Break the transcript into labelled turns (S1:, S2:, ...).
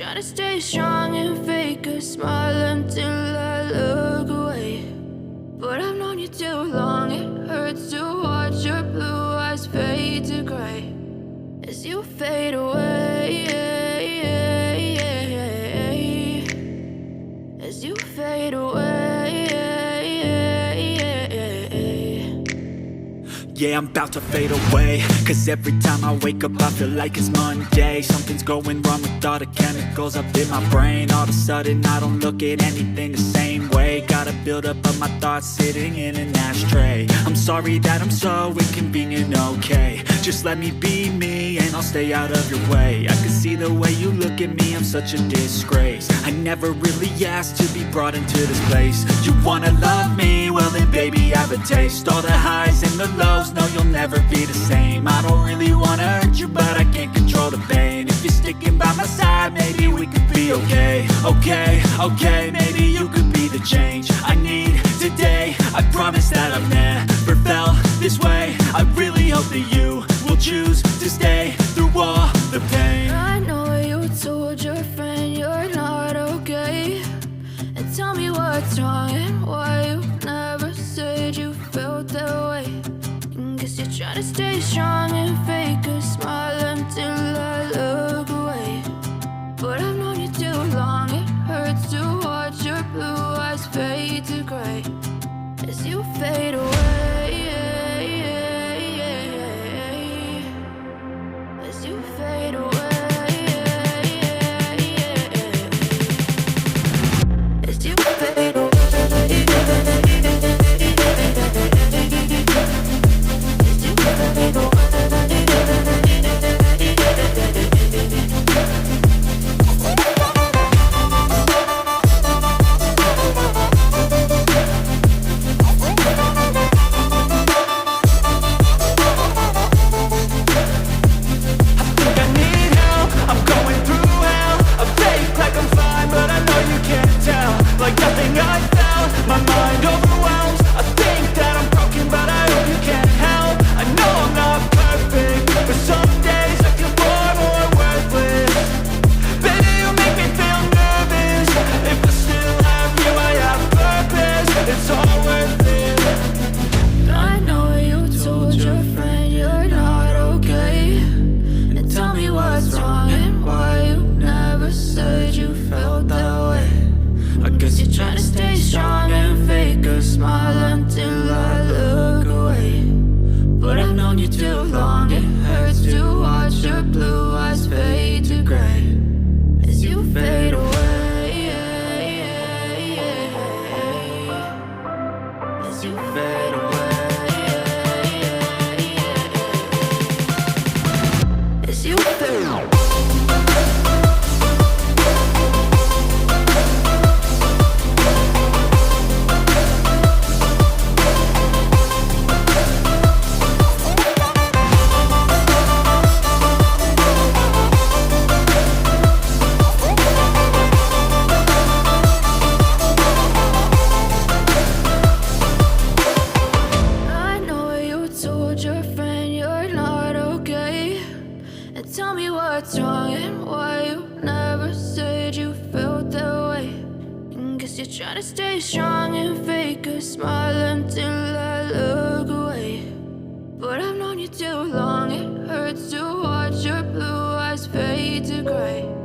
S1: trying to stay strong and fake a smile until I look away. But I've known you too long, it hurts to watch your blue eyes fade to gray as you fade away, as you fade away.
S2: Yeah, I'm about to fade away, cause every time I wake up I feel like it's Monday. Something's going wrong with all the chemicals up in my brain. All of a sudden I don't look at anything the same way. Got a buildup of my thoughts sitting in an ashtray. I'm sorry that I'm so inconvenient, okay. Just let me be me and I'll stay out of your way. I can see the way you look at me, I'm such a disgrace. I never really asked to be brought into this place. You wanna love me? Well then baby I have a taste. All the highs and the lows, no you'll never be the same. I don't really wanna hurt you but I can't control the pain. If you're sticking by my side maybe we could be okay. Okay, maybe you could be the change I need today. I promise that I've never felt this way. I really hope that you will choose to stay through all the pain.
S1: I know you told your friend you're not okay, and tell me what's wrong and why you never said you felt that way. Guess you're trying to stay strong and fake a smile until I look away. But I've known you too long, it hurts to watch your blue eyes fade to gray as you fade away, as you fade away, as you fade away. Tell me what's wrong and why you never said you felt that way. Guess you're trying to stay strong and fake a smile until I look away. But I've known you too long, it hurts to watch your blue eyes fade to gray